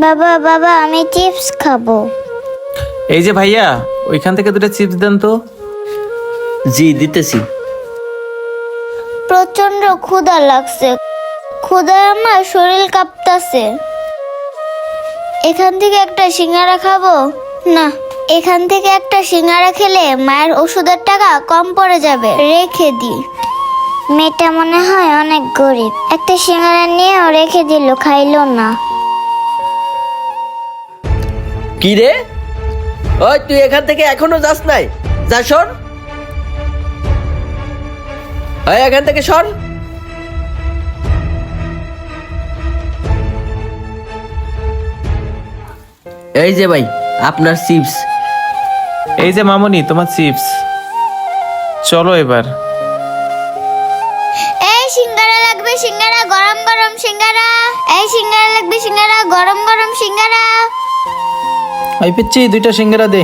বাবা বাবা আমি চিপস খাবো। এই যে ভাইয়া, ওইখান থেকে দুটো চিপস দেন তো। জি দিতেছি। প্রচন্ড ক্ষুধা লাগছে, ক্ষুধায় আমার শরীর কাঁপতাছে। এখান থেকে একটা সিঙ্গারা খাবো না, এখান থেকে একটা সিঙ্গারা খেলে মায়ের ওষুধের টাকা কম পড়ে যাবে, রেখে দি। মেয়েটা মনে হয় অনেক গরিব, একটা সিঙ্গারা নিয়েও রেখে দিল, খাইলো না। কি রে, ওই তুই এখান থেকে এখনো যাস নাই? যা সর, ওই এখান থেকে সর। এই যে ভাই আপনার চিপস। এই যে মামুনি তোমার চিপস। চলো এবার। এই সিঙ্গারা লাগবে, সিঙ্গারা গরম গরম সিঙ্গারা। এই সিঙ্গারা লাগবে, সিঙ্গারা গরম গরম সিঙ্গারা। ওই পিচ্ছি দুইটা সিঙ্গারা দে।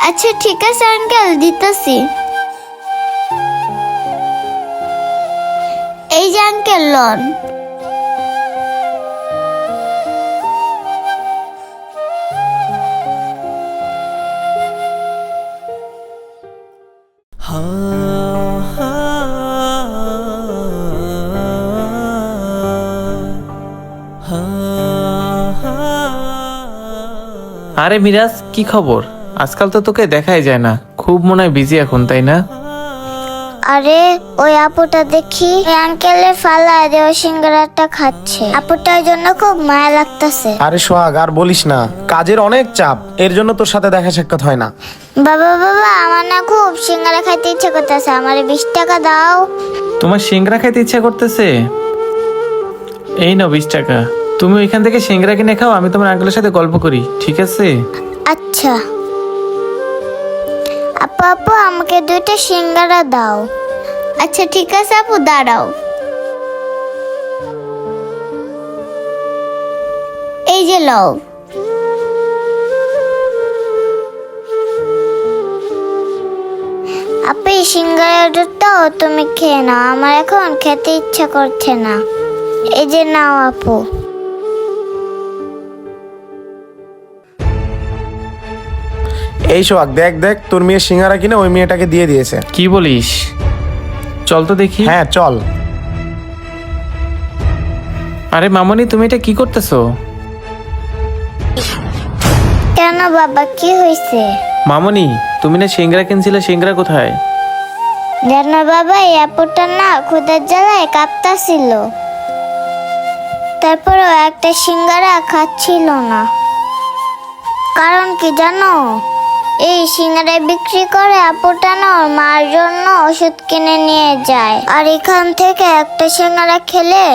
আচ্ছা ঠিক আছে আঙ্কেল, দিতেছি। এই যে আঙ্কেল লন। আরে মিরাজ, কি খবর? আজকাল তো তোকে দেখাই যায় না, খুব মনে হয় বিজি এখন, তাই না? আরে ওই আপুটা দেখি ওই আঙ্কেলের ফালায় দিয়ে ওই সিঙ্গারাটা খাচ্ছে, আপুটার জন্য খুব মায়া লাগতেছে। আরে সোহাগ আর বলিস না, কাজের অনেক চাপ, এর জন্য তোর সাথে দেখা সাক্ষাৎ হয় না। বাবা বাবা আমার না খুব সিঙ্গারা খাইতে ইচ্ছে করতেছে, আমার 20 টাকা দাও। তোমার সিঙ্গারা খাইতে ইচ্ছা করতেছে? এই নাও 20 টাকা, তুমি ওইখান থেকে সিঙ্গারা কিনে খাও, আমি তোমার আঙ্কেলের সাথে গল্প করি, ঠিক আছে? আচ্ছা আপু, আপু আমাকে 2টা সিঙ্গারা দাও। আচ্ছা ঠিক আছে আপু, দাঁড়াও। এই যে লও। আপু এই সিঙ্গারাটাও তুমি খেয়ে নাও, আমার এখন খেতে ইচ্ছা করছে না। এই যে নাও আপু। এই সোহাগ দেখ দেখ, তোর মেয়ে সিঙ্গারা কিনে ওই মেয়েটাকে দিয়ে দিয়েছে। কি বলিস? চল তো দেখি। হ্যাঁ চল। আরে মামনি, তুমি এটা কি করতেছো? কেন বাবা, কি হয়েছে? মামনি, তুমি না সিঙ্গারা কিনছিলে, সিঙ্গারা কোথায়? জানো বাবা, এই আপুটা না ক্ষুধার জ্বালায় কাঁপতাছিল, তারপরেও একটা সিঙ্গারা খাচ্ছিল না। কারণ কি জানো, এই সিঙ্গারা বিক্রি করে আপুটা না ওর মার জন্য ওষুধ কিনে নিয়ে যায়, আর এখান থেকে একটা সিঙ্গারা খেলে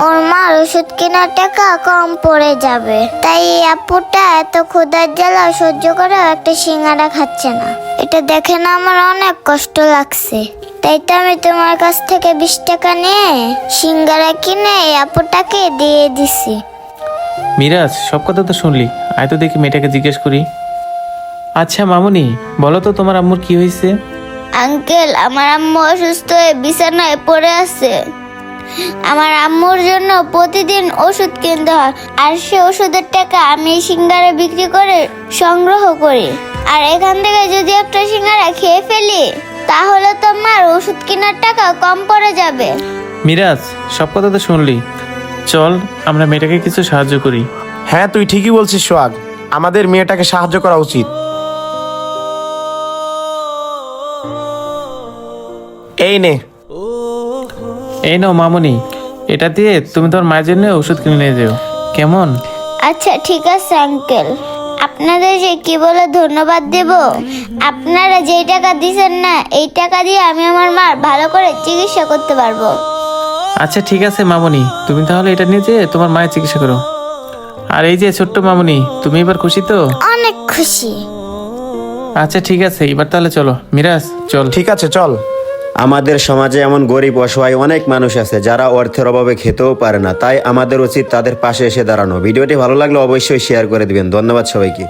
ওর মার ওষুধ কেনার টাকা কম পড়ে যাবে। তাই এই আপুটা এত ক্ষুধার জ্বালা সহ্য করে একটা সিঙ্গারা খাচ্ছে না। এটা দেখে না আমার অনেক কষ্ট লাগছে, তাই তো আমি তোমার কাছ থেকে 20 টাকা নিয়ে সিঙ্গারা কিনে এই আপুটাকে দিয়ে দিছি। মিরাজ, সব কথা তো শুনলি, আয় তো দেখি মেয়েটাকে জিজ্ঞেস করি। আচ্ছা মামুনি, বলো তো তোমার আম্মুর কি হয়েছে? আঙ্কেল, আমার আম্মু অসুস্থ হয়ে বিছানায় পড়ে আছে। আমার আম্মুর জন্য প্রতিদিন ওষুধ কিনতে হয়, আর সে ওষুধের টাকা আমি এই সিঙ্গারা বিক্রি করে সংগ্রহ করি। আর এখান থেকে যদি একটা সিঙ্গারা খেয়ে ফেলি, তাহলে তো আমার ওষুধ কেনার টাকা কম পড়ে যাবে। মিরাজ, সব কথা তো শুনলি, চল আমরা মেয়েটাকে কিছু সাহায্য করি। হ্যাঁ তুই ঠিকই বলছিস সোহাগ, আমাদের মেয়েটাকে সাহায্য করা উচিত। এই নে। এই নাও মামুনি, এটা দিয়ে তুমি তোমার মায়ের জন্য ওষুধ কিনে নিয়ে যেও, কেমন? আচ্ছা ঠিক আছে আঙ্কেল, আপনাদের যে কি বলে ধন্যবাদ দেব। আপনারা যেই টাকা দিছেন না, এই টাকা দিয়ে আমি আমার মার ভালো করে চিকিৎসা করতে পারবো। আচ্ছা ঠিক আছে মামুনি, তুমি তাহলে এটা নিয়ে যেয়ে তোমার মায়ের চিকিৎসা করো। আর এই যে ছোট্ট মামুনি, তুমি এবার খুশি তো? অনেক খুশি। আচ্ছা ঠিক আছে, এবার তাহলে চলো। মিরাজ চল। ঠিক আছে চল। আমাদের সমাজে এমন গরিব অসহায় অনেক মানুষ আছে যারা অর্থের অভাবে খেতেও পারে না, তাই আমাদের উচিত তাদের পাশে এসে দাঁড়ানো। ভিডিওটি ভালো লাগলে অবশ্যই শেয়ার করে দিবেন। ধন্যবাদ সবাইকে।